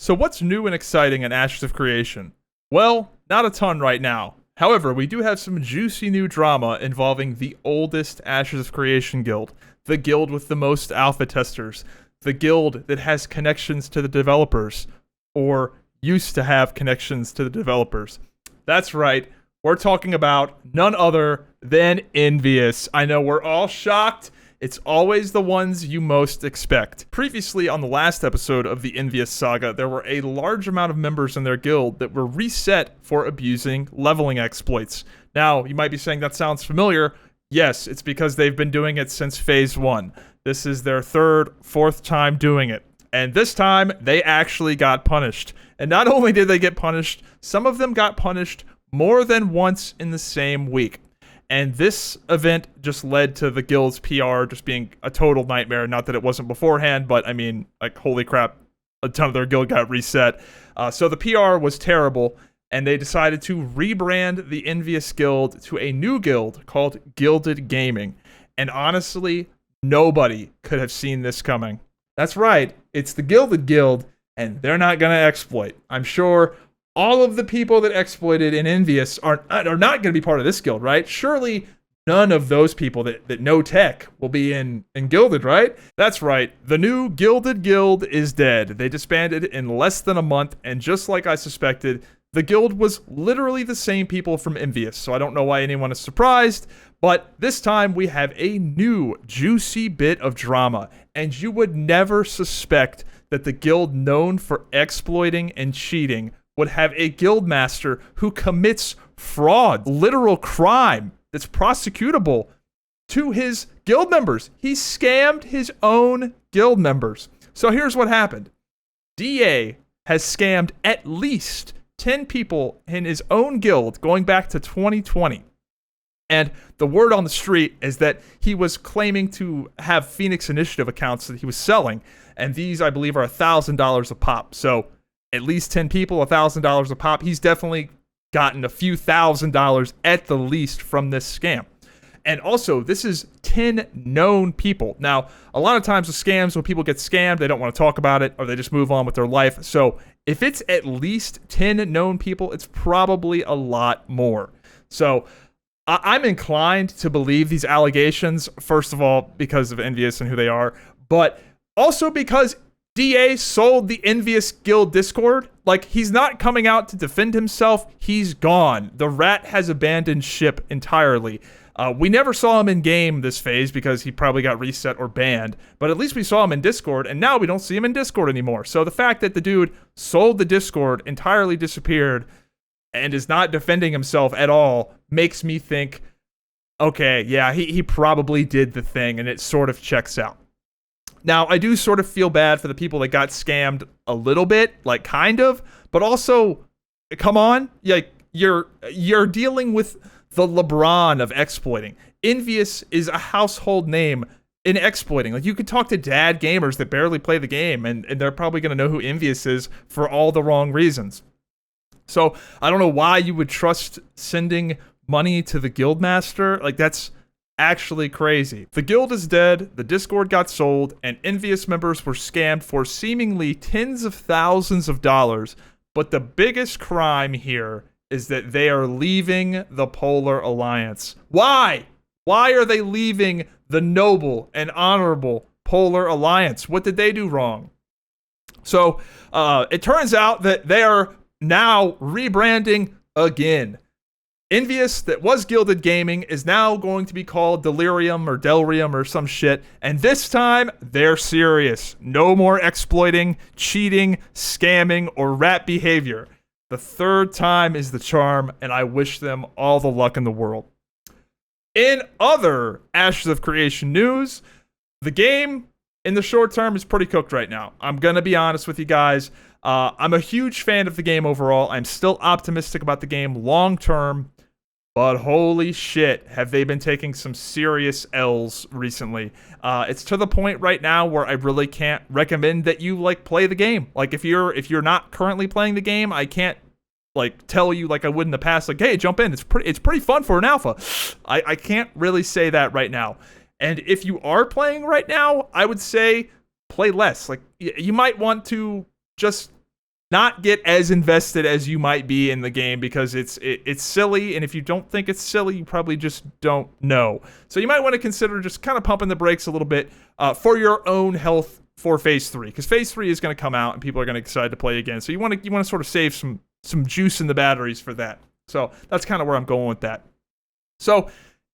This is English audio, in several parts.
So what's new and exciting in Ashes of Creation? Well, not a ton right now. However, we do have some juicy new drama involving the oldest Ashes of Creation guild, the guild with the most alpha testers, the guild that has connections to the developers, or used to have connections to the developers. That's right, we're talking about none other than Enveus. I know we're all shocked. It's always the ones you most expect. Previously, on the last episode of the Enveus saga, there were a large amount of members in their guild that were reset for abusing leveling exploits. Now, you might be saying that sounds familiar. Yes, it's because they've been doing it since Phase 1. This is their fourth time doing it. And this time, they actually got punished. And not only did they get punished, some of them got punished more than once in the same week. And this event just led to the guild's PR just being a total nightmare. Not that it wasn't beforehand, but I mean, like, holy crap, a ton of their guild got reset. So the PR was terrible, and they decided to rebrand the Enveus Guild to a new guild called Gilded Gaming. And honestly, nobody could have seen this coming. That's right, it's the Gilded Guild, and they're not going to exploit. I'm sure all of the people that exploited in Enveus are not going to be part of this guild, right? Surely none of those people that know tech will be in Gilded, right? That's right. The new Gilded Guild is dead. They disbanded in less than a month, and just like I suspected, the guild was literally the same people from Enveus, so I don't know why anyone is surprised, but this time we have a new juicy bit of drama, and you would never suspect that the guild known for exploiting and cheating would have a guild master who commits fraud, literal crime that's prosecutable to his guild members. He scammed his own guild members. So here's what happened. DA has scammed at least 10 people in his own guild going back to 2020. And the word on the street is that he was claiming to have Phoenix Initiative accounts that he was selling. And these, I believe, are $1,000 a pop. So at least 10 people, $1,000 a pop. He's definitely gotten a few $1,000s at the least from this scam. And also, this is 10 known people. Now, a lot of times with scams, when people get scammed, they don't want to talk about it, or they just move on with their life. So if it's at least 10 known people, it's probably a lot more. So I'm inclined to believe these allegations, first of all, because of Enveus and who they are, but also because DA sold the Enveus Guild Discord. Like, he's not coming out to defend himself. He's gone. The rat has abandoned ship entirely. We never saw him in game this phase because he probably got reset or banned, but at least we saw him in Discord, and now we don't see him in Discord anymore. So the fact that the dude sold the Discord, entirely disappeared, and is not defending himself at all makes me think, okay, yeah, he probably did the thing, and it sort of checks out. Now, I do sort of feel bad for the people that got scammed a little bit, like kind of, but also, come on, like you're dealing with the LeBron of exploiting. Enveus is a household name in exploiting. Like, you could talk to dad gamers that barely play the game, and they're probably going to know who Enveus is for all the wrong reasons. So I don't know why you would trust sending money to the guildmaster. Like, that's actually crazy. The guild is dead, the Discord got sold, and Enveus members were scammed for seemingly tens of thousands of dollars. But the biggest crime here is that they are leaving the Polar Alliance. Why? Why are they leaving the noble and honorable Polar Alliance? What did they do wrong? So it turns out that they are now rebranding again. Enveus, that was Gilded Gaming, is now going to be called Delirium or Delrium or some shit. And this time, they're serious. No more exploiting, cheating, scamming, or rat behavior. The third time is the charm, and I wish them all the luck in the world. In other Ashes of Creation news, the game in the short term is pretty cooked right now. I'm going to be honest with you guys. I'm a huge fan of the game overall. I'm still optimistic about the game long term. But holy shit, have they been taking some serious L's recently. It's to the point right now where I really can't recommend that you play the game. Like, if you're not currently playing the game, I can't tell you like I would in the past, like, hey, jump in. It's pretty fun for an alpha. I can't really say that right now. And if you are playing right now, I would say play less. Like, you might want to just not get as invested as you might be in the game because it's silly, and if you don't think it's silly, you probably just don't know. So you might want to consider just kind of pumping the brakes a little bit for your own health for Phase 3, because Phase 3 is going to come out and people are going to decide to play again. So you want to sort of save some juice in the batteries for that. So that's kind of where I'm going with that. So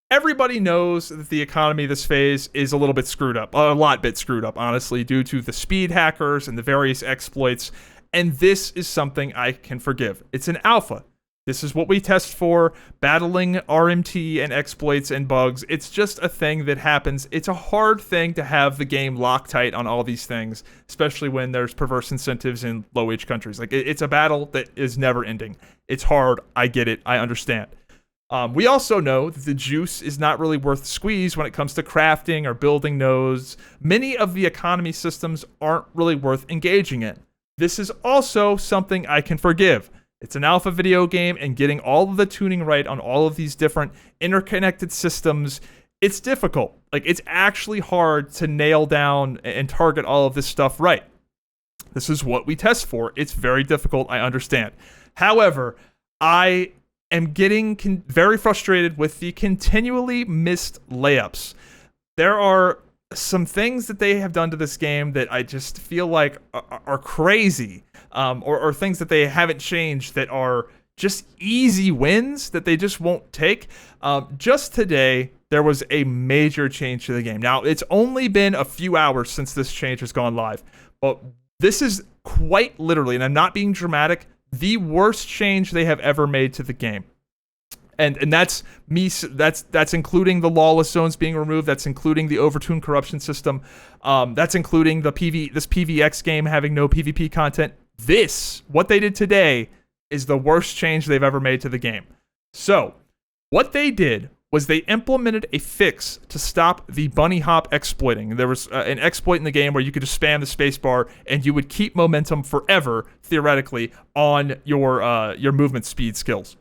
everybody knows that the economy this phase is a little bit screwed up, a lot bit screwed up, honestly, due to the speed hackers and the various exploits. And this is something I can forgive. It's an alpha. This is what we test for, battling RMT and exploits and bugs. It's just a thing that happens. It's a hard thing to have the game Loctite on all these things, especially when there's perverse incentives in low-wage countries. Like, it's a battle that is never ending. It's hard. I get it. I understand. We also know that the juice is not really worth the squeeze when it comes to crafting or building nodes. Many of the economy systems aren't really worth engaging in. This is also something I can forgive. It's an alpha video game, and getting all of the tuning right on all of these different interconnected systems, it's difficult. Like, it's actually hard to nail down and target all of this stuff right. This is what we test for. It's very difficult, I understand. However, I am getting very frustrated with the continually missed layups. There are some things that they have done to this game that I just feel like are crazy, or things that they haven't changed that are just easy wins that they just won't take. Just today, there was a major change to the game. Now, it's only been a few hours since this change has gone live, but this is quite literally, and I'm not being dramatic, the worst change they have ever made to the game. And that's including the lawless zones being removed. That's including the overtuned corruption system. That's including this PVX game having no PvP content. What they did today, is the worst change they've ever made to the game. So, what they did was they implemented a fix to stop the bunny hop exploiting. There was an exploit in the game where you could just spam the spacebar and you would keep momentum forever, theoretically, on your movement speed skills.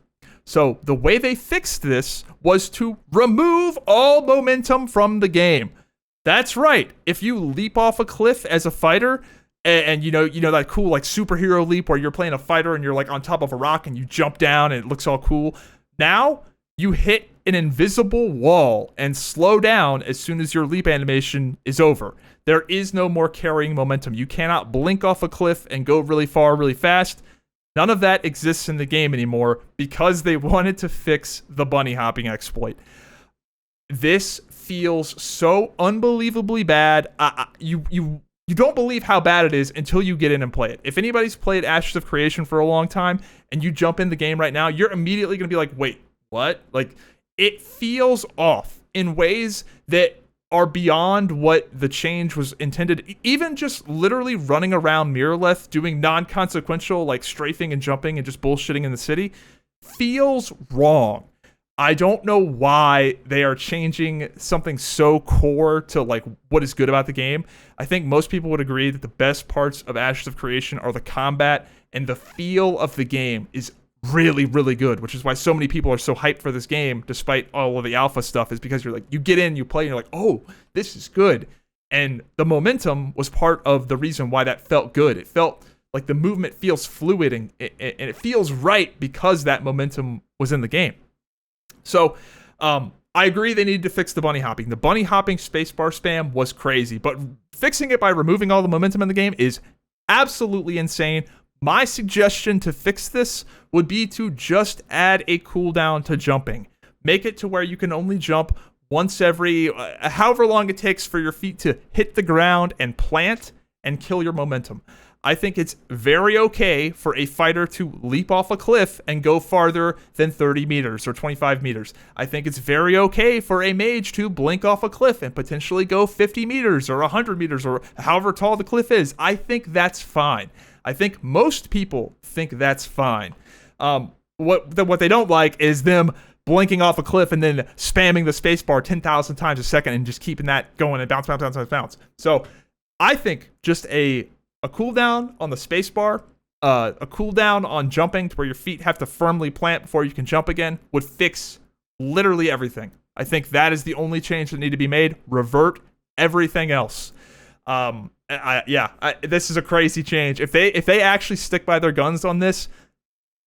So the way they fixed this was to remove all momentum from the game. That's right. If you leap off a cliff as a fighter, and you know that cool like superhero leap where you're playing a fighter and you're like on top of a rock and you jump down and it looks all cool. Now you hit an invisible wall and slow down as soon as your leap animation is over. There is no more carrying momentum. You cannot blink off a cliff and go really far, really fast. None of that exists in the game anymore because they wanted to fix the bunny hopping exploit. This feels so unbelievably bad. You don't believe how bad it is until you get in and play it. If anybody's played Ashes of Creation for a long time and you jump in the game right now, you're immediately going to be like, wait, what? Like, it feels off in ways that are beyond what the change was intended. Even just literally running around Mirrorleth, doing non-consequential, like strafing and jumping and just bullshitting in the city, feels wrong. I don't know why they are changing something so core to like what is good about the game. I think most people would agree that the best parts of Ashes of Creation are the combat, and the feel of the game is really, really good, which is why so many people are so hyped for this game, despite all of the alpha stuff, is because you're like, you get in, you play, and you're like, oh, this is good. And the momentum was part of the reason why that felt good. It felt like the movement feels fluid and it feels right because that momentum was in the game. So, I agree they needed to fix the bunny hopping. The bunny hopping spacebar spam was crazy, but fixing it by removing all the momentum in the game is absolutely insane. My suggestion to fix this would be to just add a cooldown to jumping. Make it to where you can only jump once every, however long it takes for your feet to hit the ground and plant and kill your momentum. I think it's very okay for a fighter to leap off a cliff and go farther than 30 meters or 25 meters. I think it's very okay for a mage to blink off a cliff and potentially go 50 meters or 100 meters or however tall the cliff is. I think that's fine. I think most people think that's fine. What they don't like is them blinking off a cliff and then spamming the spacebar 10,000 times a second and just keeping that going and bounce, bounce, bounce, bounce, bounce. So I think just a cooldown on the spacebar, a cooldown on jumping to where your feet have to firmly plant before you can jump again would fix literally everything. I think that is the only change that need to be made. Revert everything else. This is a crazy change. If they actually stick by their guns on this,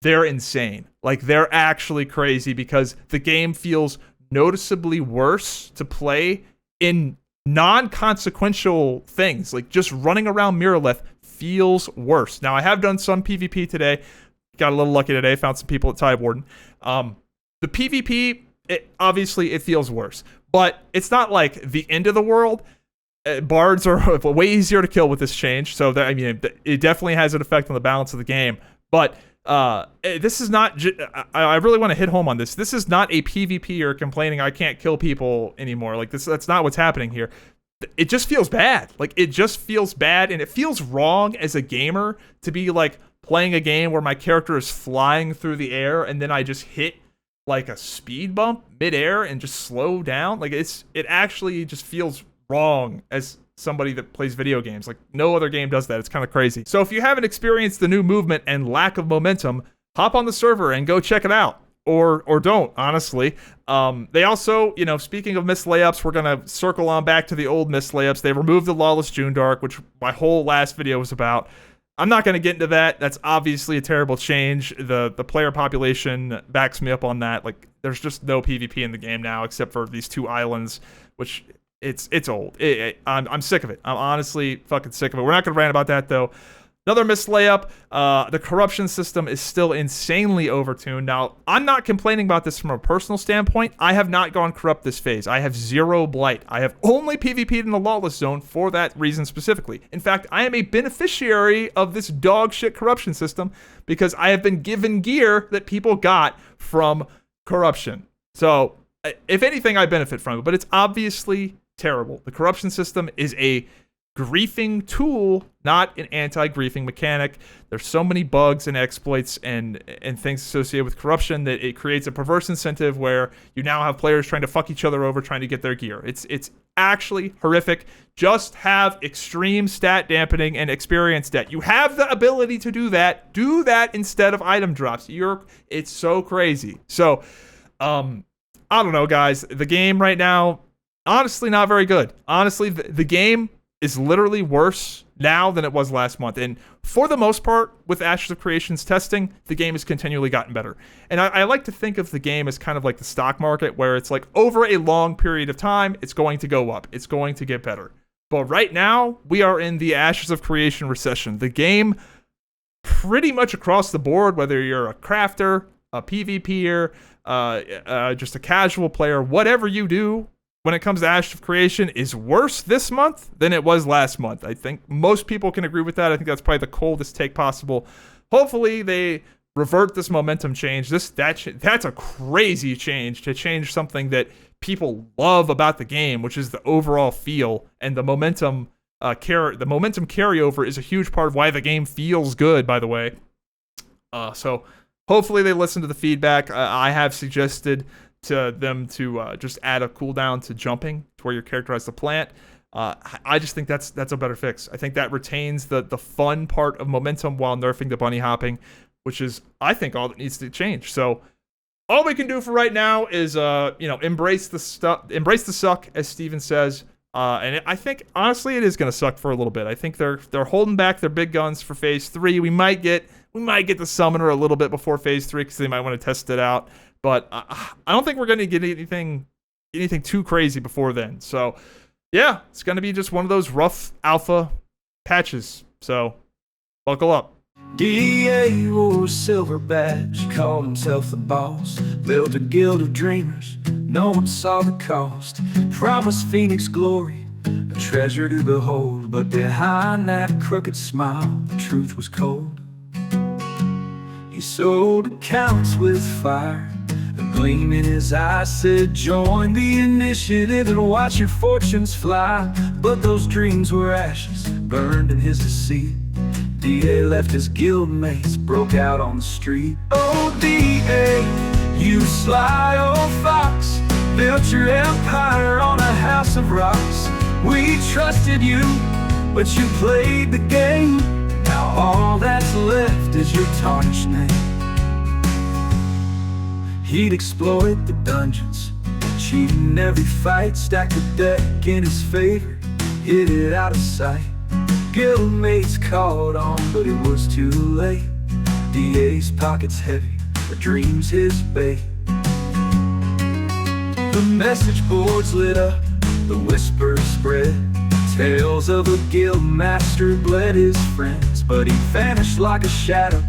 they're insane. Like, they're actually crazy, because the game feels noticeably worse to play in non-consequential things. Like, just running around Mirrorleth feels worse. Now, I have done some PvP today. Got a little lucky today. Found some people at Tide Warden. The PvP, obviously, it feels worse. But it's not like the end of the world. Bards are way easier to kill with this change. So, it definitely has an effect on the balance of the game. But this is not... I really want to hit home on this. This is not a PvPer complaining I can't kill people anymore. Like, that's not what's happening here. It just feels bad. Like, it just feels bad, and it feels wrong as a gamer to be, like, playing a game where my character is flying through the air, and then I just hit, like, a speed bump midair and just slow down. Like, it actually just feels wrong as somebody that plays video games. Like, no other game does that. It's kind of crazy. So if you haven't experienced the new movement and lack of momentum, hop on the server and go check it out. Or don't, honestly. They also, speaking of missed layups, we're going to circle on back to the old missed layups. They removed the Lawless June Dark, which my whole last video was about. I'm not going to get into that. That's obviously a terrible change. The player population backs me up on that. Like, there's just no PvP in the game now, except for these 2 islands, which it's old. I'm sick of it. I'm honestly fucking sick of it. We're not going to rant about that, though. Another missed layup, the corruption system is still insanely overtuned. Now, I'm not complaining about this from a personal standpoint. I have not gone corrupt this phase. I have 0 blight. I have only PvP'd in the lawless zone for that reason specifically. In fact, I am a beneficiary of this dog shit corruption system because I have been given gear that people got from corruption. So, if anything, I benefit from it, but it's obviously terrible. The corruption system is a griefing tool, not an anti-griefing mechanic. There's so many bugs and exploits and things associated with corruption that it creates a perverse incentive where you now have players trying to fuck each other over trying to get their gear. It's actually horrific. Just have extreme stat dampening and experience debt. You have the ability to do that. Do that instead of item drops. It's so crazy. So, I don't know, guys. The game right now, honestly, not very good. Honestly, the game is literally worse now than it was last month. And for the most part, with Ashes of Creation's testing, the game has continually gotten better. And I like to think of the game as kind of like the stock market, where it's like over a long period of time, it's going to go up. It's going to get better. But right now, we are in the Ashes of Creation recession. The game, pretty much across the board, whether you're a crafter, a PvPer, just a casual player, whatever you do, when it comes to Ashes of Creation, is worse this month than it was last month. I think most people can agree with that. I think that's probably the coldest take possible. Hopefully they revert this momentum change. That's a crazy change, to change something that people love about the game, which is the overall feel, and the momentum carryover is a huge part of why the game feels good, by the way. So hopefully they listen to the feedback. I have suggested to them to just add a cooldown to jumping to where your character has to plant. I just think that's a better fix. I think that retains the fun part of momentum while nerfing the bunny hopping, which is, I think, all that needs to change. So all we can do for right now is embrace the suck, as Steven says. And I think, honestly, it is going to suck for a little bit. I think they're holding back their big guns for phase 3. We might get the summoner a little bit before phase 3 because they might want to test it out. But I don't think we're going to get anything too crazy before then. So, yeah, it's going to be just one of those rough alpha patches. So, buckle up. DA wore a silver badge, called himself the boss. Built a guild of dreamers, no one saw the cost. Promised Phoenix glory, a treasure to behold. But behind that crooked smile, the truth was cold. He sold accounts with fire. The gleam in his eyes said, join the initiative and watch your fortunes fly. But those dreams were ashes, burned in his deceit. DA left his guildmates, broke out on the street. Oh, DA, you sly old fox, built your empire on a house of rocks. We trusted you, but you played the game. Now all that's left is your tarnished name. He'd exploit the dungeons, cheating every fight, stacked the deck in his favor, hid it out of sight. Guildmates called on, but it was too late. DA's pockets heavy, the dreams his bait. The message boards lit up, the whispers spread. Tales of a guild master bled his friends, but he vanished like a shadow,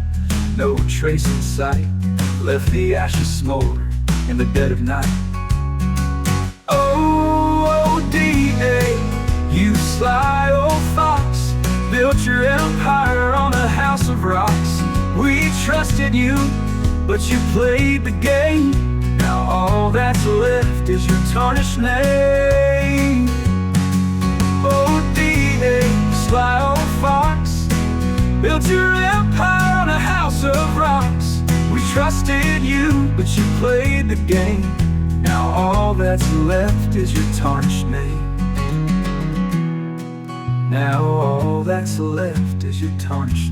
no trace in sight. Left the ashes smolder in the dead of night. Oh, DA, you sly old fox, built your empire on a house of rocks. We trusted you, but you played the game. Now all that's left is your tarnished name. Oh, DA, sly old fox, built your empire on a house of rocks. We trusted you, but you played the game. Now all that's left is your tarnished name. Now all that's left is your tarnished name.